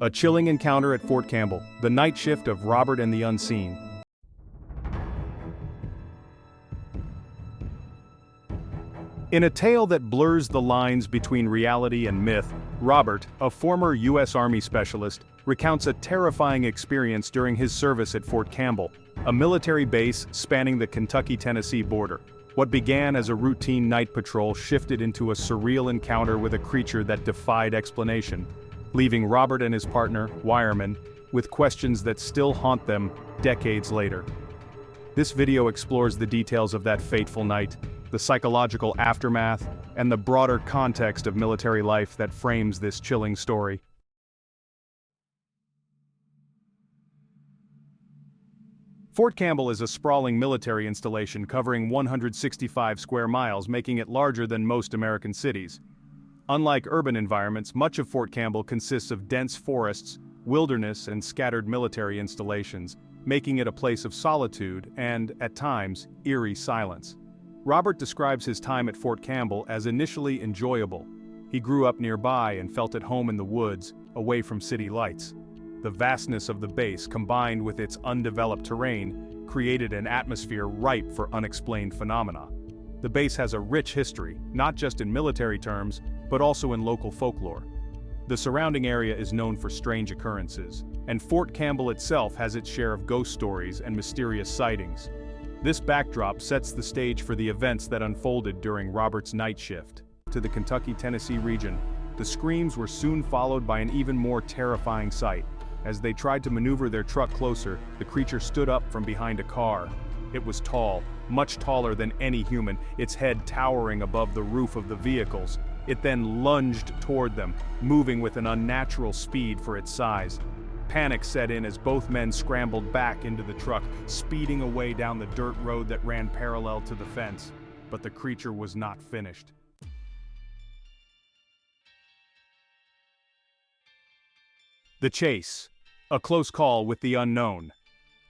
A chilling encounter at Fort Campbell, the night shift of Robert and the unseen. In a tale that blurs the lines between reality and myth, Robert, a former U.S. Army specialist, recounts a terrifying experience during his service at Fort Campbell, a military base spanning the Kentucky-Tennessee border. What began as a routine night patrol shifted into a surreal encounter with a creature that defied explanation, leaving Robert and his partner, Wireman, with questions that still haunt them decades later. This video explores the details of that fateful night, the psychological aftermath, and the broader context of military life that frames this chilling story. Fort Campbell is a sprawling military installation covering 165 square miles, making it larger than most American cities. Unlike urban environments, much of Fort Campbell consists of dense forests, wilderness, and scattered military installations, making it a place of solitude and, at times, eerie silence. Robert describes his time at Fort Campbell as initially enjoyable. He grew up nearby and felt at home in the woods, away from city lights. The vastness of the base, combined with its undeveloped terrain, created an atmosphere ripe for unexplained phenomena. The base has a rich history, not just in military terms, but also in local folklore. The surrounding area is known for strange occurrences, and Fort Campbell itself has its share of ghost stories and mysterious sightings. This backdrop sets the stage for the events that unfolded during Robert's night shift. To the Kentucky-Tennessee region, the screams were soon followed by an even more terrifying sight. As they tried to maneuver their truck closer, the creature stood up from behind a car. It was tall, much taller than any human, its head towering above the roof of the vehicles. It then lunged toward them, moving with an unnatural speed for its size. Panic set in as both men scrambled back into the truck, speeding away down the dirt road that ran parallel to the fence. But the creature was not finished. The chase. A close call with the unknown.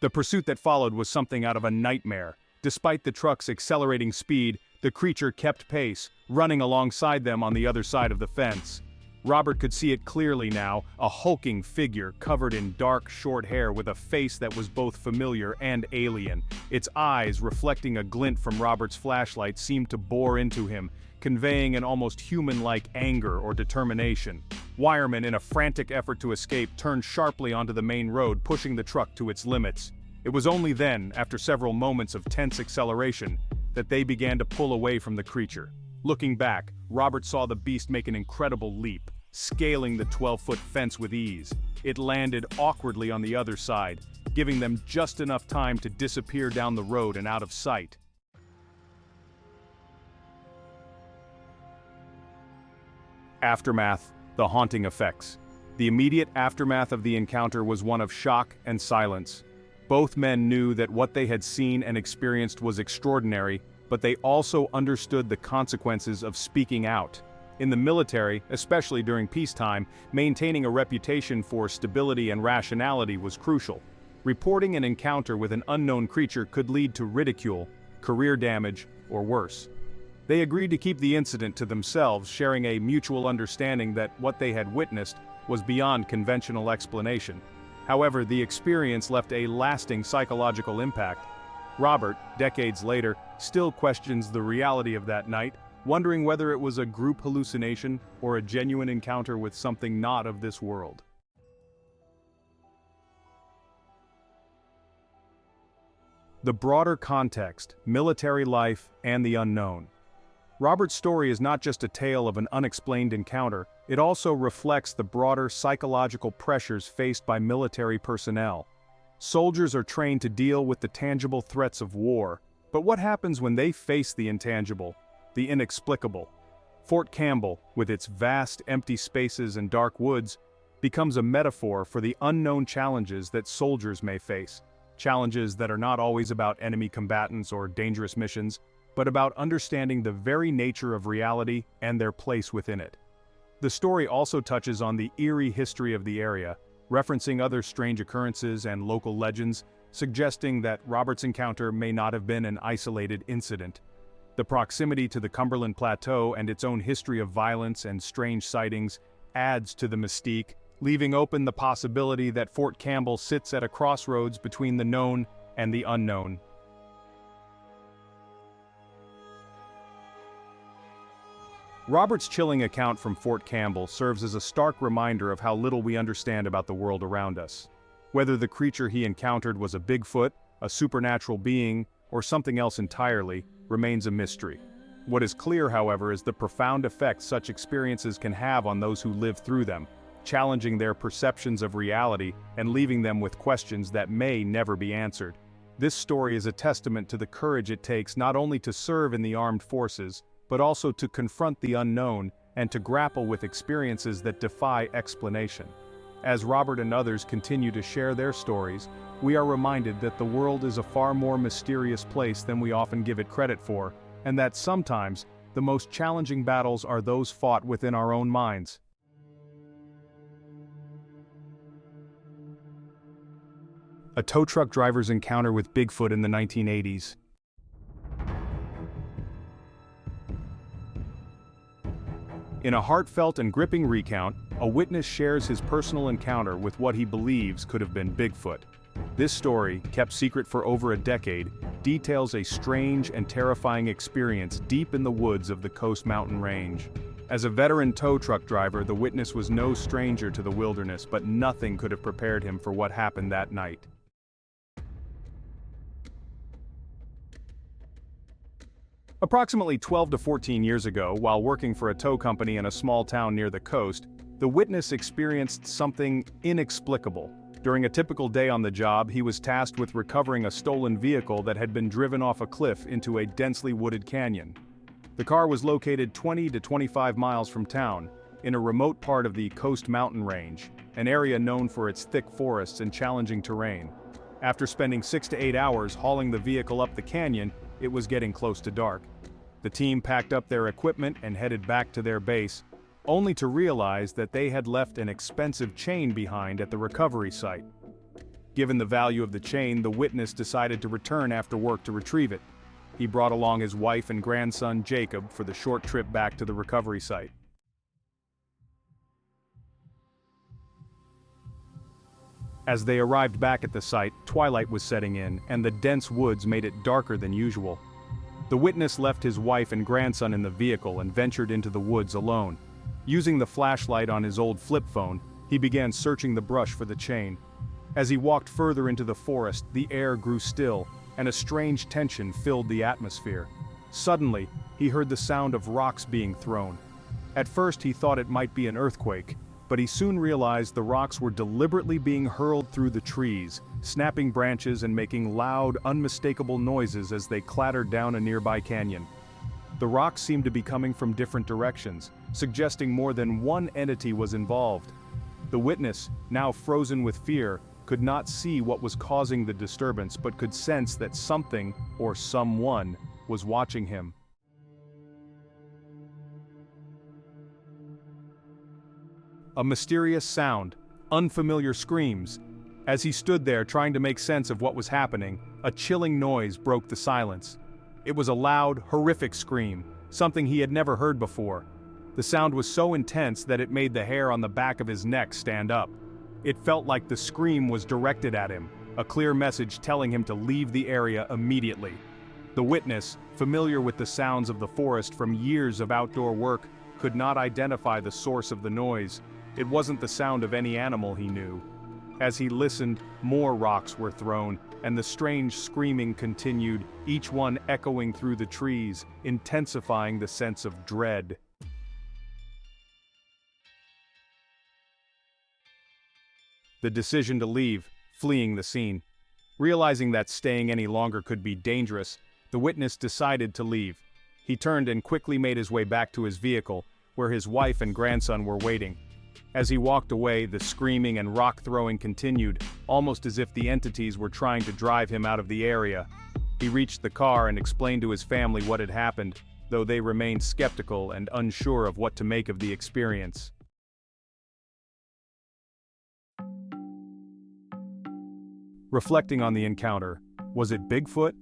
The pursuit that followed was something out of a nightmare. Despite the truck's accelerating speed, the creature kept pace, running alongside them on the other side of the fence. Robert could see it clearly now, a hulking figure covered in dark, short hair with a face that was both familiar and alien. Its eyes, reflecting a glint from Robert's flashlight, seemed to bore into him, conveying an almost human-like anger or determination. Wireman, in a frantic effort to escape, turned sharply onto the main road, pushing the truck to its limits. It was only then, after several moments of tense acceleration, that they began to pull away from the creature. Looking back, Robert saw the beast make an incredible leap, scaling the 12-foot fence with ease. It landed awkwardly on the other side, giving them just enough time to disappear down the road and out of sight. Aftermath, the haunting effects. The immediate aftermath of the encounter was one of shock and silence. Both men knew that what they had seen and experienced was extraordinary, but they also understood the consequences of speaking out. In the military, especially during peacetime, maintaining a reputation for stability and rationality was crucial. Reporting an encounter with an unknown creature could lead to ridicule, career damage, or worse. They agreed to keep the incident to themselves, sharing a mutual understanding that what they had witnessed was beyond conventional explanation. However, the experience left a lasting psychological impact. Robert, decades later, still questions the reality of that night, wondering whether it was a group hallucination or a genuine encounter with something not of this world. The broader context, military life, and the unknown. Robert's story is not just a tale of an unexplained encounter, it also reflects the broader psychological pressures faced by military personnel. Soldiers are trained to deal with the tangible threats of war, but what happens when they face the intangible, the inexplicable? Fort Campbell, with its vast empty spaces and dark woods, becomes a metaphor for the unknown challenges that soldiers may face. Challenges that are not always about enemy combatants or dangerous missions, but about understanding the very nature of reality and their place within it. The story also touches on the eerie history of the area, referencing other strange occurrences and local legends, suggesting that Robert's encounter may not have been an isolated incident. The proximity to the Cumberland Plateau and its own history of violence and strange sightings adds to the mystique, leaving open the possibility that Fort Campbell sits at a crossroads between the known and the unknown. Robert's chilling account from Fort Campbell serves as a stark reminder of how little we understand about the world around us. Whether the creature he encountered was a Bigfoot, a supernatural being, or something else entirely, remains a mystery. What is clear, however, is the profound effect such experiences can have on those who live through them, challenging their perceptions of reality and leaving them with questions that may never be answered. This story is a testament to the courage it takes not only to serve in the armed forces, but also to confront the unknown and to grapple with experiences that defy explanation. As Robert and others continue to share their stories, we are reminded that the world is a far more mysterious place than we often give it credit for, and that sometimes, the most challenging battles are those fought within our own minds. A tow truck driver's encounter with Bigfoot in the 1980s. In a heartfelt and gripping recount, a witness shares his personal encounter with what he believes could have been Bigfoot. This story, kept secret for over a decade, details a strange and terrifying experience deep in the woods of the Coast Mountain Range. As a veteran tow truck driver, the witness was no stranger to the wilderness, but nothing could have prepared him for what happened that night. Approximately 12 to 14 years ago, while working for a tow company in a small town near the coast, the witness experienced something inexplicable. During a typical day on the job, he was tasked with recovering a stolen vehicle that had been driven off a cliff into a densely wooded canyon. The car was located 20 to 25 miles from town, in a remote part of the Coast Mountain Range, an area known for its thick forests and challenging terrain. After spending 6 to 8 hours hauling the vehicle up the canyon, it was getting close to dark. The team packed up their equipment and headed back to their base, only to realize that they had left an expensive chain behind at the recovery site. Given the value of the chain, the witness decided to return after work to retrieve it. He brought along his wife and grandson Jacob for the short trip back to the recovery site. As they arrived back at the site, twilight was setting in, and the dense woods made it darker than usual. The witness left his wife and grandson in the vehicle and ventured into the woods alone. Using the flashlight on his old flip phone, he began searching the brush for the chain. As he walked further into the forest, the air grew still, and a strange tension filled the atmosphere. Suddenly, he heard the sound of rocks being thrown. At first he thought it might be an earthquake, but he soon realized the rocks were deliberately being hurled through the trees, snapping branches and making loud, unmistakable noises as they clattered down a nearby canyon. The rocks seemed to be coming from different directions, suggesting more than one entity was involved. The witness, now frozen with fear, could not see what was causing the disturbance but could sense that something, or someone, was watching him. A mysterious sound, unfamiliar screams. As he stood there trying to make sense of what was happening, a chilling noise broke the silence. It was a loud, horrific scream, something he had never heard before. The sound was so intense that it made the hair on the back of his neck stand up. It felt like the scream was directed at him, a clear message telling him to leave the area immediately. The witness, familiar with the sounds of the forest from years of outdoor work, could not identify the source of the noise. It wasn't the sound of any animal he knew. As he listened, more rocks were thrown, and the strange screaming continued, each one echoing through the trees, intensifying the sense of dread. The decision to leave, fleeing the scene. Realizing that staying any longer could be dangerous, the witness decided to leave. He turned and quickly made his way back to his vehicle, where his wife and grandson were waiting. As he walked away, the screaming and rock-throwing continued, almost as if the entities were trying to drive him out of the area. He reached the car and explained to his family what had happened, though they remained skeptical and unsure of what to make of the experience. Reflecting on the encounter, was it Bigfoot?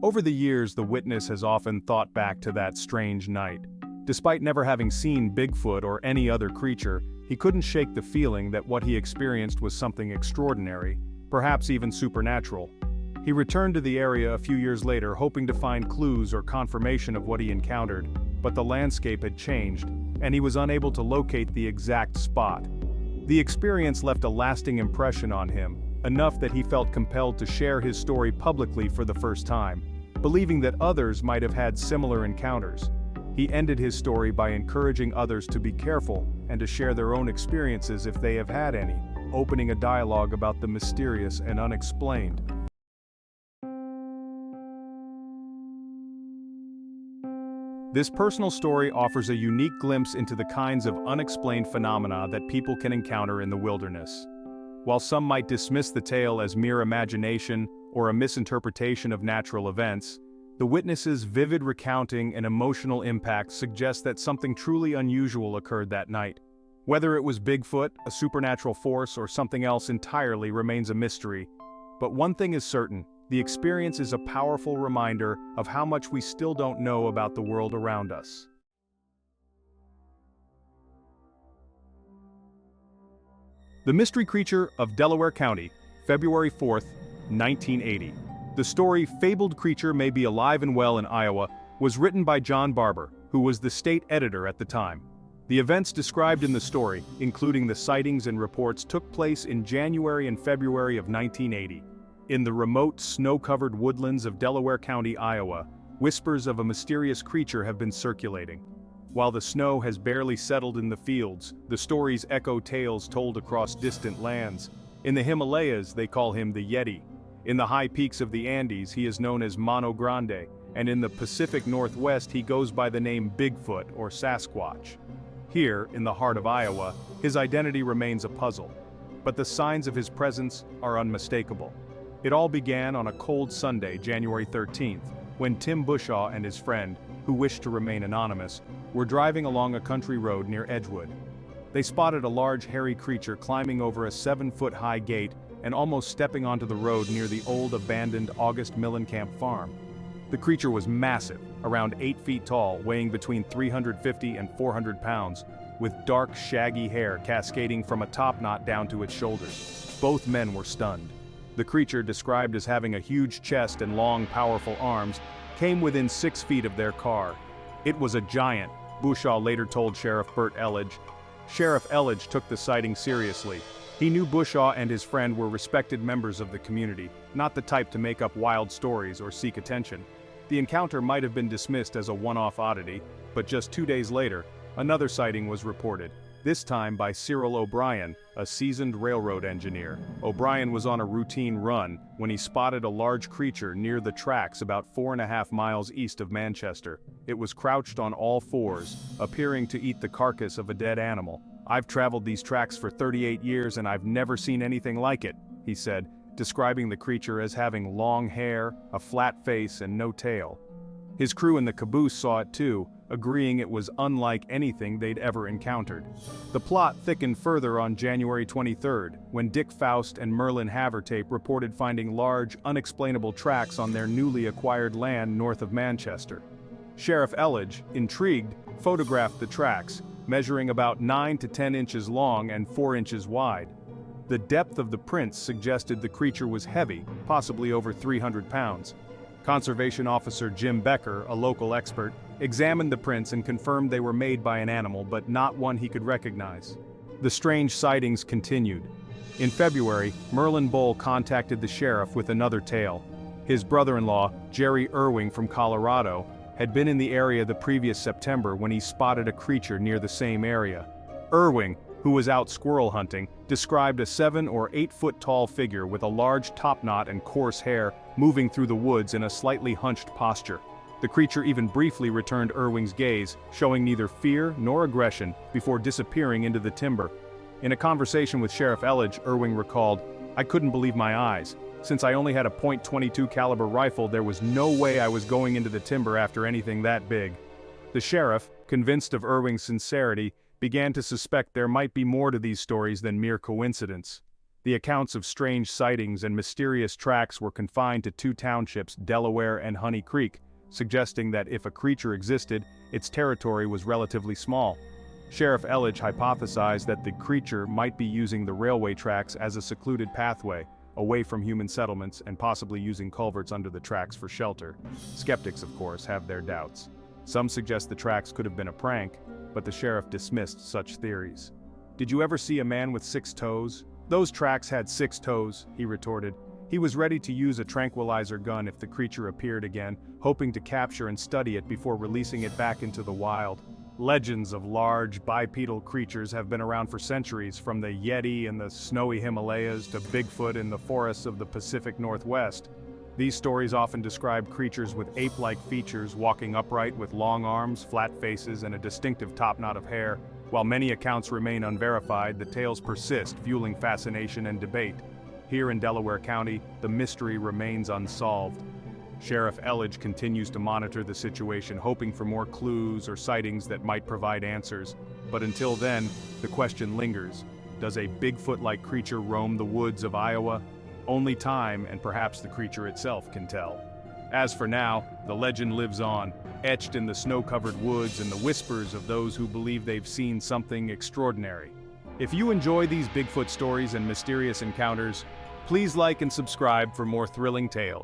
Over the years, the witness has often thought back to that strange night. Despite never having seen Bigfoot or any other creature, he couldn't shake the feeling that what he experienced was something extraordinary, perhaps even supernatural. He returned to the area a few years later hoping to find clues or confirmation of what he encountered, but the landscape had changed, and he was unable to locate the exact spot. The experience left a lasting impression on him, enough that he felt compelled to share his story publicly for the first time, believing that others might have had similar encounters. He ended his story by encouraging others to be careful and to share their own experiences if they have had any, opening a dialogue about the mysterious and unexplained. This personal story offers a unique glimpse into the kinds of unexplained phenomena that people can encounter in the wilderness. While some might dismiss the tale as mere imagination or a misinterpretation of natural events, the witness's vivid recounting and emotional impact suggest that something truly unusual occurred that night. Whether it was Bigfoot, a supernatural force, or something else entirely remains a mystery. But one thing is certain, the experience is a powerful reminder of how much we still don't know about the world around us. The Mystery Creature of Delaware County, February 4, 1980. The story "Fabled Creature May Be Alive and Well in Iowa" was written by John Barber, who was the state editor at the time. The events described in the story, including the sightings and reports, took place in January and February of 1980. In the remote, snow-covered woodlands of Delaware County, Iowa, whispers of a mysterious creature have been circulating. While the snow has barely settled in the fields, the stories echo tales told across distant lands. In the Himalayas, they call him the Yeti. In the high peaks of the Andes, he is known as Mano Grande, and in the Pacific Northwest he goes by the name Bigfoot or Sasquatch. Here, in the heart of Iowa, his identity remains a puzzle, but the signs of his presence are unmistakable. It all began on a cold Sunday, January 13th, when Tim Bushaw and his friend, who wished to remain anonymous, were driving along a country road near Edgewood. They spotted a large hairy creature climbing over a 7-foot-high gate and almost stepping onto the road near the old abandoned August Millenkamp farm. The creature was massive, around 8 feet tall, weighing between 350 and 400 pounds, with dark, shaggy hair cascading from a topknot down to its shoulders. Both men were stunned. The creature, described as having a huge chest and long, powerful arms, came within 6 feet of their car. It was a giant, Bushaw later told Sheriff Burt Elledge. Sheriff Elledge took the sighting seriously. He knew Bushaw and his friend were respected members of the community, not the type to make up wild stories or seek attention. The encounter might have been dismissed as a one-off oddity, but just 2 days later, another sighting was reported, this time by Cyril O'Brien, a seasoned railroad engineer. O'Brien was on a routine run when he spotted a large creature near the tracks about 4.5 miles east of Manchester. It was crouched on all fours, appearing to eat the carcass of a dead animal. "I've traveled these tracks for 38 years and I've never seen anything like it," he said, describing the creature as having long hair, a flat face, and no tail. His crew in the caboose saw it too, agreeing it was unlike anything they'd ever encountered. The plot thickened further on January 23rd, when Dick Faust and Merlin Havertape reported finding large, unexplainable tracks on their newly acquired land north of Manchester. Sheriff Elledge, intrigued, photographed the tracks, measuring about 9 to 10 inches long and 4 inches wide. The depth of the prints suggested the creature was heavy, possibly over 300 pounds. Conservation Officer Jim Becker, a local expert, examined the prints and confirmed they were made by an animal but not one he could recognize. The strange sightings continued. In February, Merlin Bull contacted the sheriff with another tale. His brother-in-law, Jerry Irving from Colorado, had been in the area the previous September when he spotted a creature near the same area. Irving, who was out squirrel hunting, described a 7 or 8 foot tall figure with a large topknot and coarse hair moving through the woods in a slightly hunched posture. The creature even briefly returned Irving's gaze, showing neither fear nor aggression before disappearing into the timber. In a conversation with Sheriff Elledge, Irving recalled, "I couldn't believe my eyes. Since I only had a .22 caliber rifle, there was no way I was going into the timber after anything that big." The sheriff, convinced of Irving's sincerity, began to suspect there might be more to these stories than mere coincidence. The accounts of strange sightings and mysterious tracks were confined to 2 townships, Delaware and Honey Creek, suggesting that if a creature existed, its territory was relatively small. Sheriff Elledge hypothesized that the creature might be using the railway tracks as a secluded pathway, away from human settlements and possibly using culverts under the tracks for shelter. Skeptics, of course, have their doubts. Some suggest the tracks could have been a prank, but the sheriff dismissed such theories. "Did you ever see a man with 6 toes? Those tracks had 6 toes," he retorted. He was ready to use a tranquilizer gun if the creature appeared again, hoping to capture and study it before releasing it back into the wild. Legends of large, bipedal creatures have been around for centuries, from the Yeti in the snowy Himalayas to Bigfoot in the forests of the Pacific Northwest. These stories often describe creatures with ape-like features, walking upright with long arms, flat faces, and a distinctive topknot of hair. While many accounts remain unverified, the tales persist, fueling fascination and debate. Here in Delaware County, the mystery remains unsolved. Sheriff Elledge continues to monitor the situation, hoping for more clues or sightings that might provide answers. But until then, the question lingers. Does a Bigfoot-like creature roam the woods of Iowa? Only time, and perhaps the creature itself, can tell. As for now, the legend lives on, etched in the snow-covered woods and the whispers of those who believe they've seen something extraordinary. If you enjoy these Bigfoot stories and mysterious encounters, please like and subscribe for more thrilling tales.